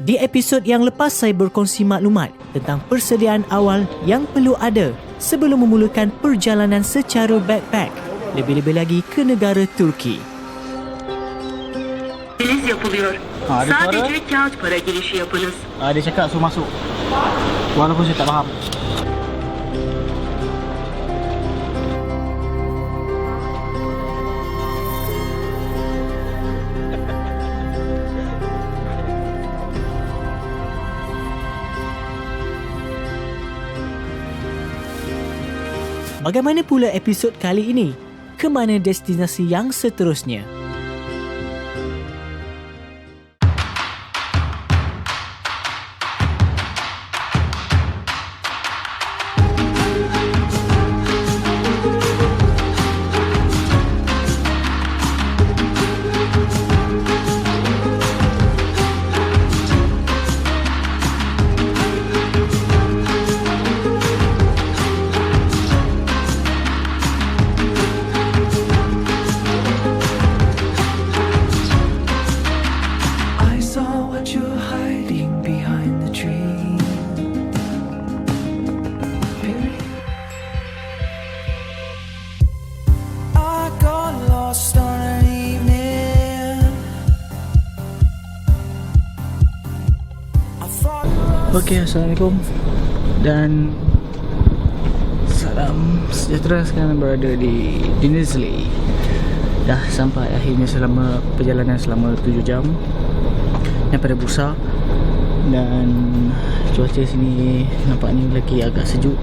Di episod yang lepas saya berkongsi maklumat tentang persediaan awal yang perlu ada sebelum memulakan perjalanan secara backpack, lebih-lebih lagi ke negara Turki. Giriş yapılıyor. Ada suara? Sadece kağıt para girişi yapınız. Dia cakap suruh masuk. Walaupun saya tak faham. Bagaimana pula episod kali ini? Ke mana destinasi yang seterusnya? Okey, Assalamualaikum dan salam sejahtera. Sekarang berada di Denizli. Dah sampai akhirnya selama perjalanan selama 7 jam daripada Bursa. Dan cuaca sini nampaknya lagi agak sejuk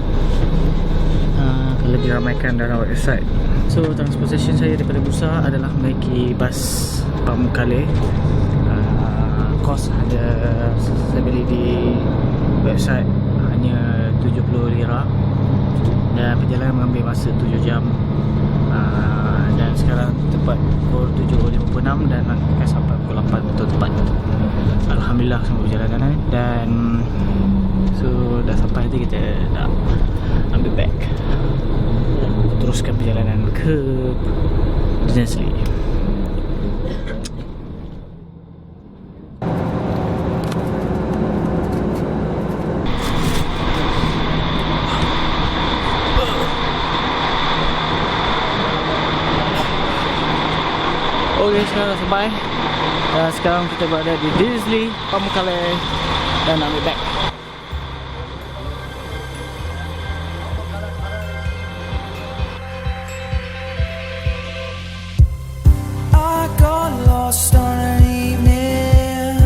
kalau diramaikan dalam website. So transportation saya daripada Bursa adalah menaiki bas Pamukkale. Kos ada saya beli di website hanya 70 lira dan perjalanan mengambil masa 7 jam. Dan sekarang tepat pukul 7.56 dan akan sampai pukul 8 betul tepat. Alhamdulillah semua berjalan dan so dah sampai nanti kita nak ambil beg teruskan perjalanan ke Denizli. Okey, sekarang dah sampai. Sekarang kita berada di Denizli, Pamukkale dan ambil beg. I got lost on an evening.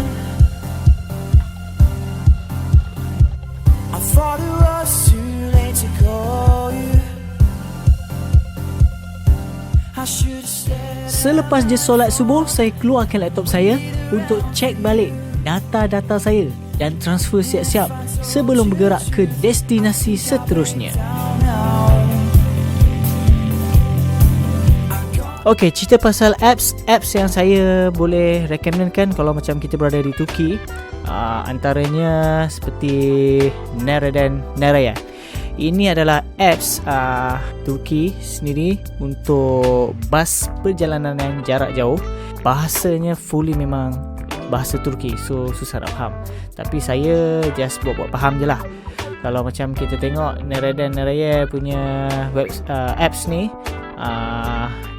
I thought it was too late to call you. I should have stayed. Selepas je solat subuh, saya keluarkan laptop saya untuk cek balik data-data saya dan transfer siap-siap sebelum bergerak ke destinasi seterusnya. Okey, cerita pasal apps yang saya boleh recommendkan kalau macam kita berada di Turki. Antaranya seperti Nereden. Ini adalah apps Turki sendiri untuk bas perjalanan yang jarak jauh. Bahasanya fully memang bahasa Turki, so susah nak faham. Tapi saya just buat faham je lah. Kalau macam kita tengok Nereden punya apps ni,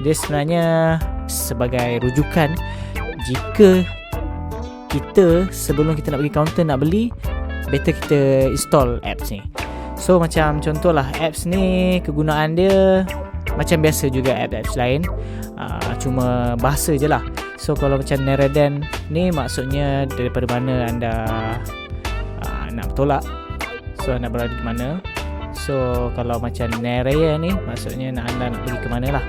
dia sebenarnya sebagai rujukan jika kita sebelum kita nak pergi kaunter nak beli, better kita install apps ni. So macam contohlah apps ni kegunaan dia macam biasa juga apps lain, cuma bahasa je lah. So kalau macam Nereden ni maksudnya daripada mana anda nak bertolak, so anda berada di mana. So kalau macam Nereye ni maksudnya anda nak pergi ke mana lah.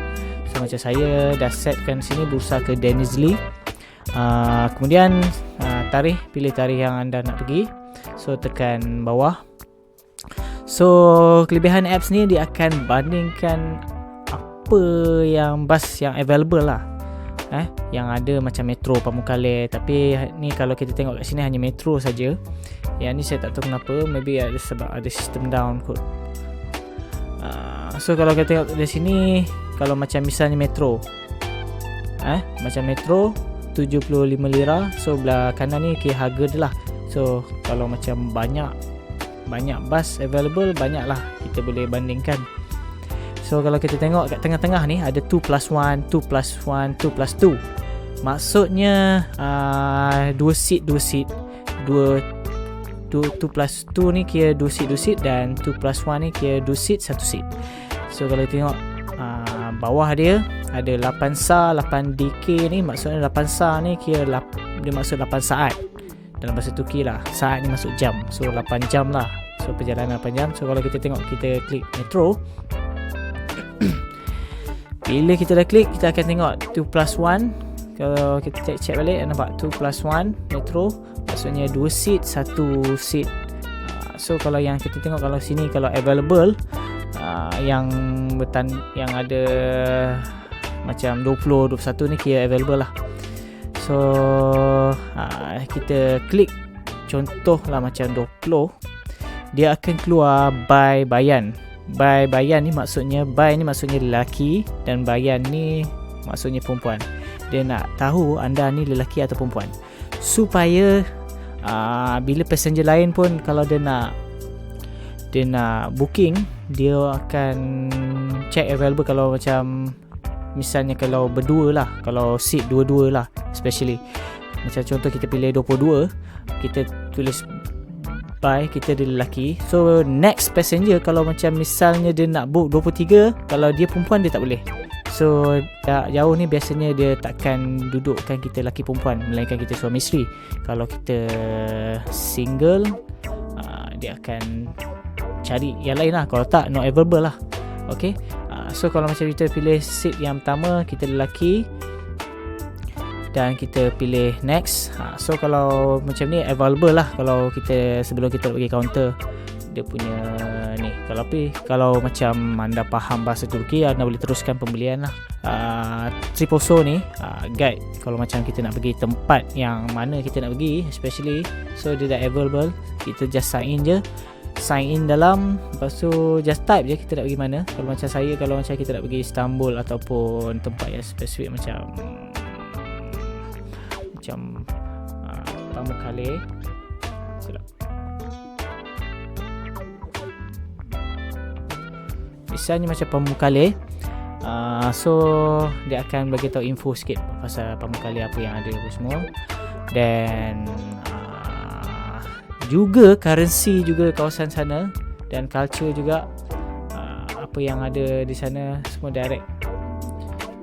So macam saya dah setkan sini Bursa ke Denizli. Kemudian pilih tarikh yang anda nak pergi. So tekan bawah. So kelebihan apps ni dia akan bandingkan apa yang bas yang available lah. Yang ada macam Metro Pamukkale. Tapi ni kalau kita tengok kat sini hanya Metro saja. Yang ni saya tak tahu kenapa, maybe ada sebab ada sistem down kot. So kalau kita tengok dari sini, kalau macam misalnya Metro, macam Metro 75 lira. So belah kanan ni kira harga dia lah. So kalau macam banyak bus available, banyaklah kita boleh bandingkan. So kalau kita tengok kat tengah-tengah ni ada 2+1, 2+1, 2+2. Maksudnya 2 seat 2+2 ni kira 2 seat dan 2+1 ni kira 2 seat 1 seat. So kalau tengok bawah dia ada 8 SAR, 8 DK ni, maksudnya 8 SAR ni kira dia maksud 8 saat dalam bahasa Turki lah. Saat ni masuk jam, so 8 jam lah. So perjalanan 8 jam. So kalau kita tengok, kita klik metro, bila kita dah klik, kita akan tengok 2+1. Kalau kita check balik, nampak 2+1 metro, maksudnya 2 seat 1 seat. So kalau yang kita tengok, kalau sini, kalau available yang ada macam 20, 21 ni kira available lah. So kita klik contoh lah macam 20, dia akan keluar by bayan. By bayan ni maksudnya, by ni maksudnya lelaki dan bayan ni maksudnya perempuan. Dia nak tahu anda ni lelaki atau perempuan, supaya bila passenger lain pun kalau dia nak booking, dia akan check available. Kalau macam misalnya kalau berdua lah, kalau seat dua-dua lah, especially macam contoh kita pilih 22, kita tulis by, kita dia lelaki. So next passenger kalau macam misalnya dia nak book 23, kalau dia perempuan dia tak boleh. So jauh ni biasanya dia takkan dudukkan kita lelaki perempuan, melainkan kita suami isteri. Kalau kita single, dia akan cari yang lain lah. Kalau tak, not available lah. Okay, so kalau macam kita pilih seat yang pertama, kita lelaki, dan kita pilih next. So kalau macam ni available lah. Kalau kita sebelum kita pergi counter, dia punya ni. Kalau macam anda faham bahasa Turki, anda boleh teruskan pembelian lah. Triposo ni guide kalau macam kita nak pergi tempat yang mana kita nak pergi, especially, so dia dah available. Kita just sign in dalam, lepas tu just type je kita nak pergi mana. Kalau macam kita nak pergi Istanbul ataupun tempat yang spesifik macam Pamukkale, misalnya macam Pamukkale, so dia akan bagi tahu info sikit pasal Pamukkale, apa yang ada apa semua. Dan juga currency juga kawasan sana, dan culture juga, apa yang ada di sana semua direct.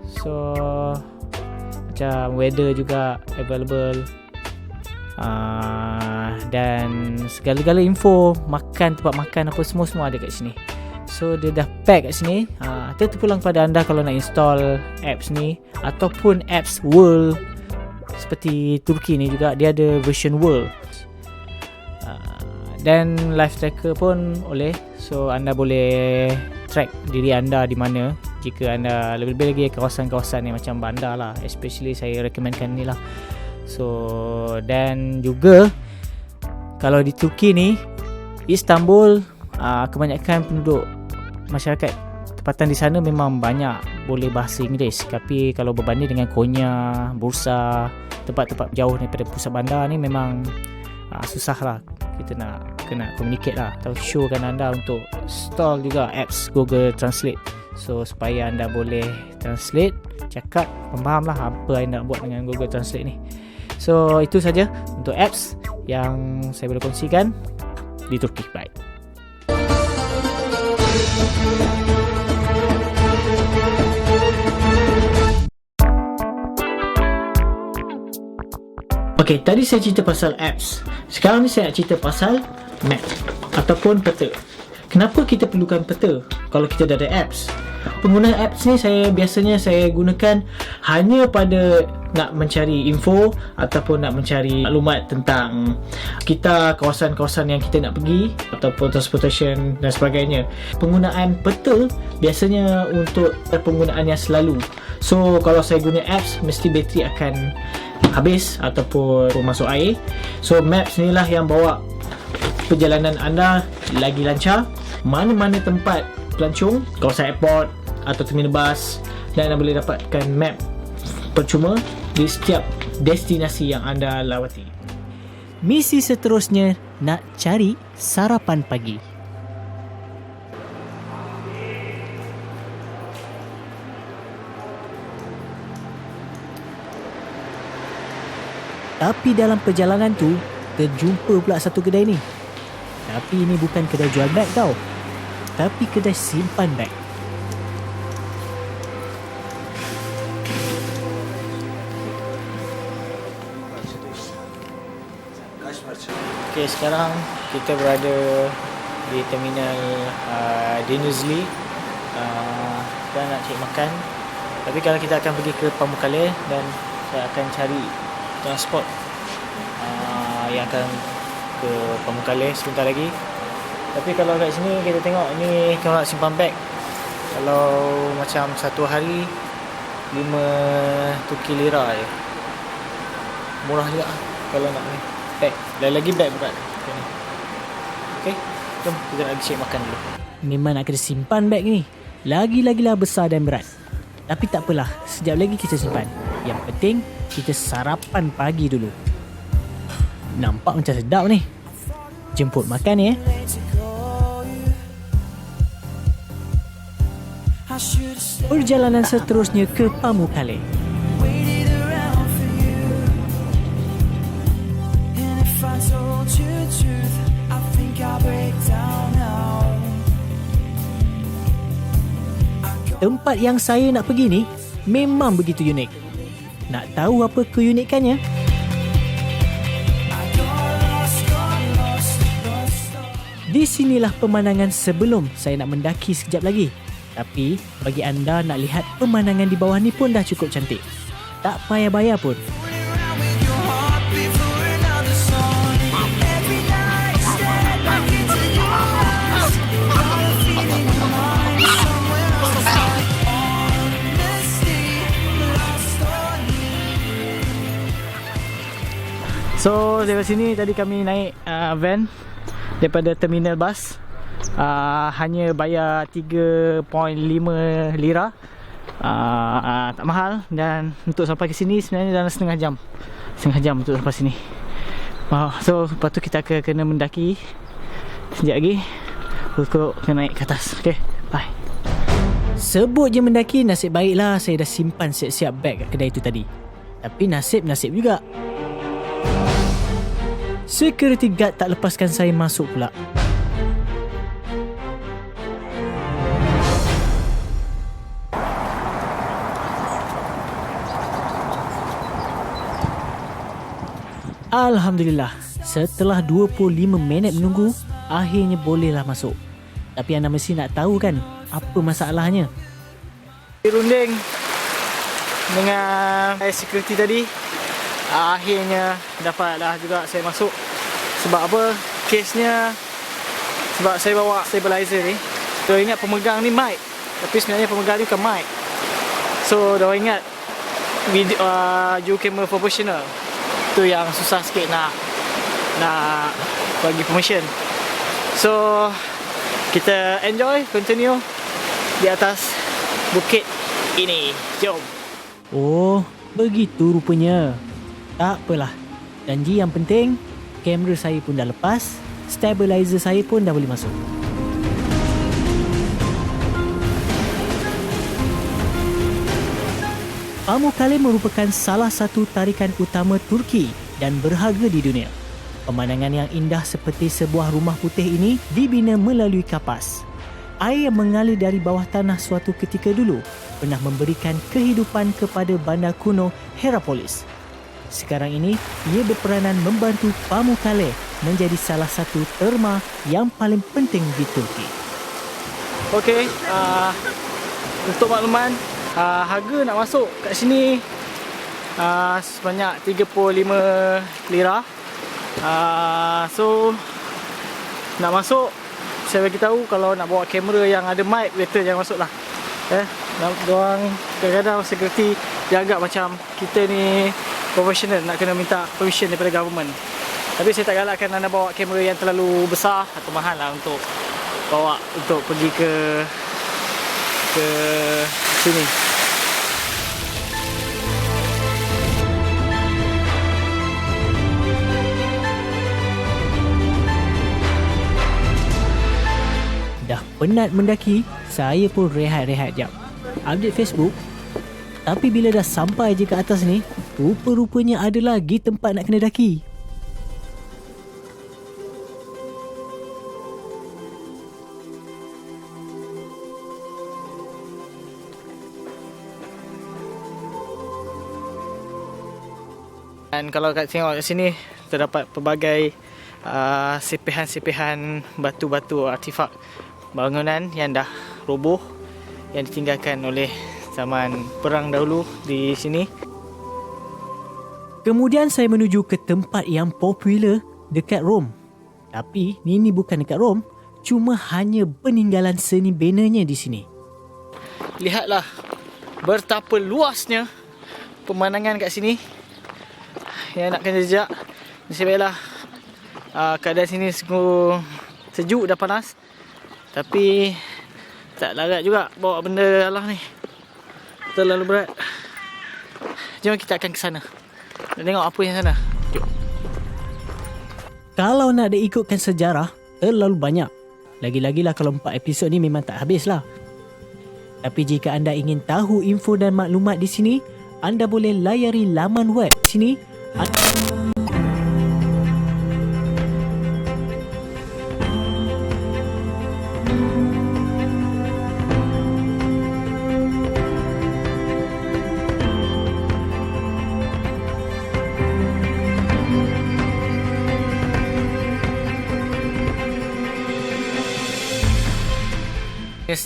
So macam weather juga available, dan segala-gala info makan, tempat makan apa semua ada kat sini. So dia dah pack kat sini. Terpulang pada anda kalau nak install apps ni, ataupun apps World seperti Turki ni juga, dia ada version World. Dan live tracker pun boleh. So anda boleh track diri anda di mana, jika anda lebih-lebih lagi kawasan-kawasan ni macam bandar lah, especially saya recommendkan ni lah. So dan juga kalau di Turki ni, Istanbul, kebanyakan penduduk masyarakat tempatan di sana memang banyak boleh bahasa Inggeris. Tapi kalau berbanding dengan Konya, Bursa, tempat-tempat jauh daripada pusat bandar ni, memang susah lah. Kita nak kena communicate lah, atau showkan anda untuk install juga apps Google Translate. So supaya anda boleh translate, cakap, faham lah apa yang nak buat dengan Google Translate ni. So itu saja untuk apps yang saya boleh kongsikan di Turki. Baik. Okay, tadi saya cerita pasal apps. Sekarang ni saya nak cerita pasal map ataupun peta. Kenapa kita perlukan peta kalau kita dah ada apps? Penggunaan apps ni biasanya saya gunakan hanya pada nak mencari info ataupun nak mencari maklumat tentang kita, kawasan-kawasan yang kita nak pergi, ataupun transportation dan sebagainya. Penggunaan peta biasanya untuk penggunaan yang selalu. So kalau saya guna apps, mesti bateri akan habis ataupun masuk air. So maps ni lah yang bawa perjalanan anda lagi lancar. Mana-mana tempat pelancong, kawasan airport atau terminal bas, dan anda boleh dapatkan map percuma di setiap destinasi yang anda lawati. Misi seterusnya nak cari sarapan pagi. Tapi dalam perjalanan tu, terjumpa pula satu kedai ni. Tapi ini bukan kedai jual beg tau, tapi kedai simpan beg. Okay, sekarang kita berada di terminal Dinnersley. Kita nak cari makan. Tapi kalau kita akan pergi ke Pamukkale dan saya akan cari transport yang akan ke Pamukkale sebentar lagi. Tapi kalau kat sini kita tengok ni kalau nak simpan beg, kalau macam satu hari 5 Turki lira je. Murah juga kalau nak ni beg. Dan lagi beg berat. Okay, jom kita nak cek makan dulu. Memang nak kena simpan beg ni, lagi-lagilah besar dan berat. Tapi tak apalah, sekejap lagi kita simpan. Yang penting kita sarapan pagi dulu. Nampak macam sedap ni. Jemput makan ni Perjalanan seterusnya ke Pamukkale. Tempat yang saya nak pergi ni memang begitu unik. Nak tahu apa keunikannya? Di sinilah pemandangan sebelum saya nak mendaki sekejap lagi. Tapi bagi anda nak lihat pemandangan di bawah ni pun dah cukup cantik. Tak payah bayar pun. So dari sini tadi kami naik van daripada terminal bas. Hanya bayar 3.5 lira. Tak mahal. Dan untuk sampai ke sini sebenarnya dalam setengah jam untuk sampai sini. So lepas tu kita akan kena mendaki sekejap lagi untuk kena naik ke atas. Okay, bye. Sebut je mendaki, nasib baiklah saya dah simpan siap-siap beg kat kedai tu tadi. Tapi nasib juga, security guard tak lepaskan saya masuk pula. Alhamdulillah, setelah 25 minit menunggu, akhirnya bolehlah masuk. Tapi anda mesti nak tahu kan, apa masalahnya? Runding dengan security tadi, akhirnya dapatlah juga saya masuk. Sebab apa? Kesnya sebab saya bawa stabilizer ni. Diorang ingat pemegang ni mic, tapi sebenarnya pemegang ni bukan mic. So diorang ingat video camera professional. Tu yang susah sikit nak bagi permission. So kita enjoy, continue di atas bukit ini. Jom. Oh, begitu rupanya. Tak apalah. Janji yang penting, kamera saya pun dah lepas, stabilizer saya pun dah boleh masuk. Pamukkale merupakan salah satu tarikan utama Turki dan berharga di dunia. Pemandangan yang indah seperti sebuah rumah putih ini dibina melalui kapas. Air yang mengalir dari bawah tanah suatu ketika dulu pernah memberikan kehidupan kepada bandar kuno Hierapolis. Sekarang ini, ia berperanan membantu Pamukkale menjadi salah satu terma yang paling penting di Turki. Okey, untuk makluman, harga nak masuk kat sini sebanyak 35 lira. So nak masuk, saya bagi tahu kalau nak bawa kamera yang ada mic, better jangan masuk lah. Diorang kadang-kadang security dia agak macam kita ni professional, nak kena minta permission daripada government. Tapi saya tak galakkan anda bawa kamera yang terlalu besar atau mahal lah untuk bawa untuk pergi ke sini. penat mendaki, saya pun rehat-rehat jap. Update Facebook. Tapi bila dah sampai je ke atas ni, rupa-rupanya ada lagi tempat nak kena daki. Dan kalau kat tengok kat sini, terdapat pelbagai sepihan-sepihan batu-batu artifak bangunan yang dah roboh, yang ditinggalkan oleh zaman perang dahulu di sini. Kemudian saya menuju ke tempat yang popular dekat Rom. Tapi ini bukan dekat Rom, cuma hanya peninggalan seni benanya di sini. Lihatlah betapa luasnya pemandangan kat sini. Yang nak kena jejak, nasib baiklah keadaan sini sungguh sejuk dah panas. Tapi tak larat juga bawa benda Allah ni, terlalu berat. Jom kita akan ke sana dan tengok apa yang sana. Jom. Kalau nak diikutkan sejarah, terlalu banyak. Lagi-lagilah kalau 4 episod ni memang tak habis lah. Tapi jika anda ingin tahu info dan maklumat di sini, anda boleh layari laman web sini.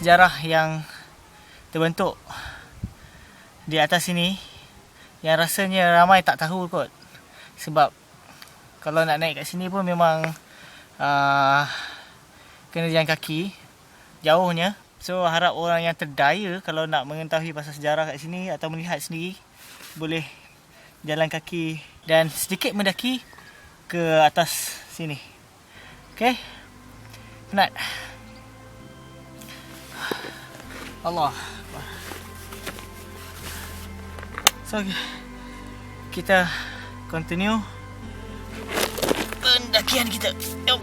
Sejarah yang terbentuk di atas sini yang rasanya ramai tak tahu kot. Sebab kalau nak naik kat sini pun memang kena jalan kaki jauhnya. So harap orang yang terdaya kalau nak mengetahui pasal sejarah kat sini atau melihat sendiri, boleh jalan kaki dan sedikit mendaki ke atas sini. Okay, penat. Allah. So kita continue pendakian kita. Jom.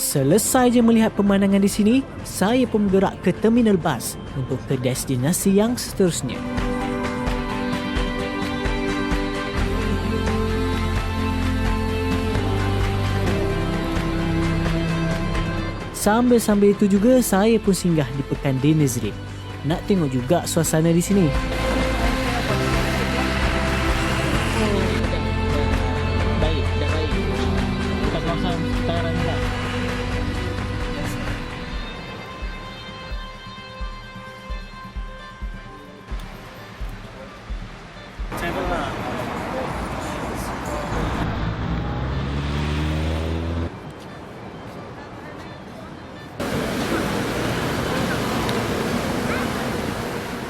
Selesai je melihat pemandangan di sini, saya pun bergerak ke terminal bas untuk ke destinasi yang seterusnya. Sambil-sambil itu juga saya pun singgah di Pekan Denizli. Nak tengok juga suasana di sini.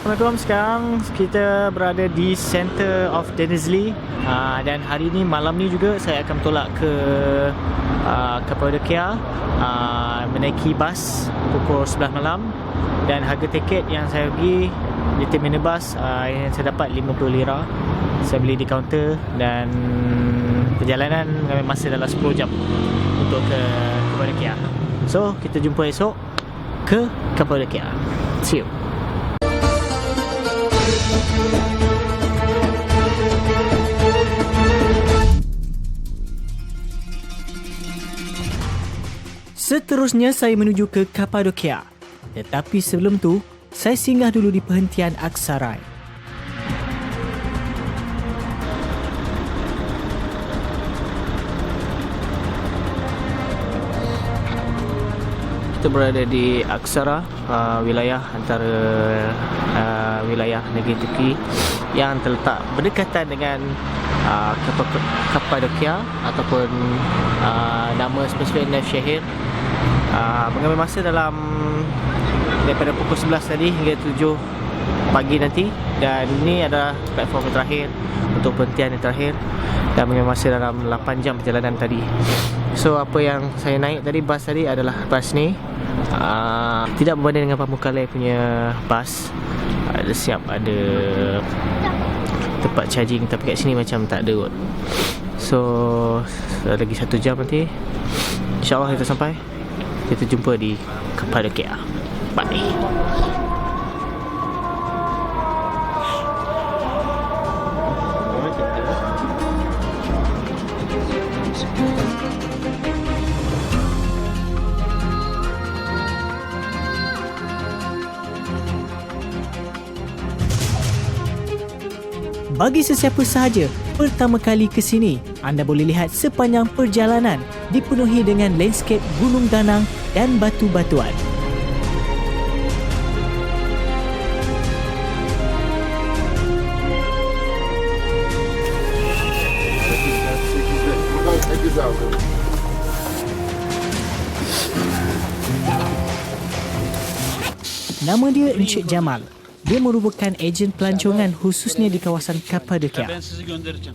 Assalamualaikum. Sekarang kita berada di center of Denizli, dan hari ni, malam ni juga saya akan tolak ke Cappadocia, menaiki bas pukul 11 malam, dan harga tiket yang saya pergi di terminal bas yang saya dapat 50 lira. Saya beli di kaunter, dan perjalanan mengambil masa dalam 10 jam untuk ke Cappadocia. So kita jumpa esok ke Cappadocia. See you. Seterusnya saya menuju ke Cappadocia. Tetapi sebelum tu, saya singgah dulu di perhentian Aksaray. Kita berada di Aksara, wilayah antara wilayah negeri Turki yang terletak berdekatan dengan Cappadocia ataupun nama spesifik Nevşehir. Mengambil masa dalam daripada pukul 11 tadi hingga 7 pagi nanti, dan ini adalah platform yang terakhir untuk perhentian yang terakhir, dan mengambil masa dalam 8 jam perjalanan tadi. So apa yang saya naik tadi, bas tadi adalah bas ni, tidak berbanding dengan Pamukkale punya bas. Ada siap ada tempat charging, tapi kat sini macam tak ada kot. So lagi 1 jam nanti InsyaAllah kita sampai. Kita jumpa di Cappadocia. Bye. Bagi sesiapa sahaja pertama kali ke sini, anda boleh lihat sepanjang perjalanan dipenuhi dengan landscape gunung ganang dan batu-batuan. Nama dia Encik Jamal. Dia merupakan ejen pelancongan khususnya di kawasan Cappadocia. Ben sizi göndereceğim.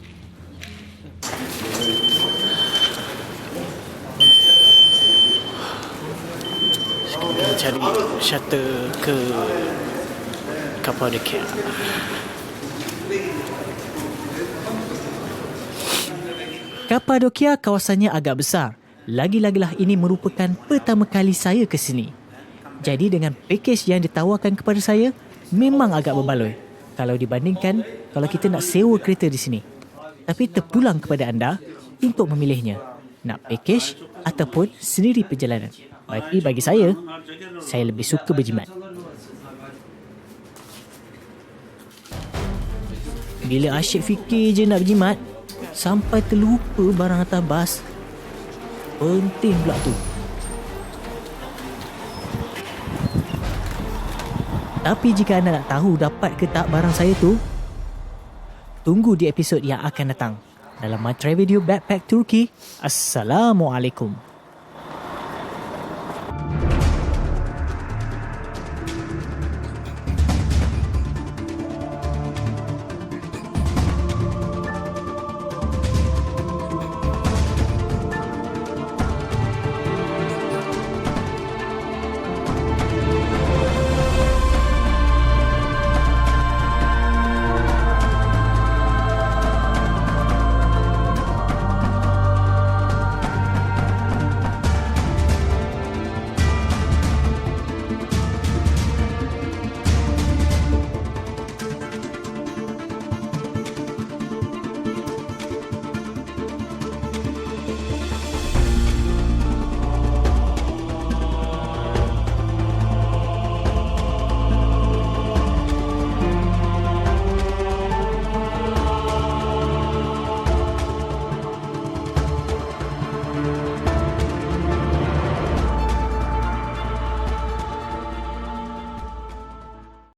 Kita cari shuttle ke Cappadocia. Cappadocia kawasannya agak besar. Lagi-lagilah ini merupakan pertama kali saya ke sini. Jadi dengan pakej yang ditawarkan kepada saya, memang agak berbaloi kalau dibandingkan kalau kita nak sewa kereta di sini. Tapi terpulang kepada anda untuk memilihnya, nak pakej ataupun sendiri perjalanan. Tapi bagi saya lebih suka berjimat. Bila asyik fikir je nak berjimat, sampai terlupa barang atas bas. Penting pula tu. Tapi jika anda nak tahu dapat ke tak barang saya tu, tunggu di episod yang akan datang dalam My Travel Video Backpack Turkey. Assalamualaikum.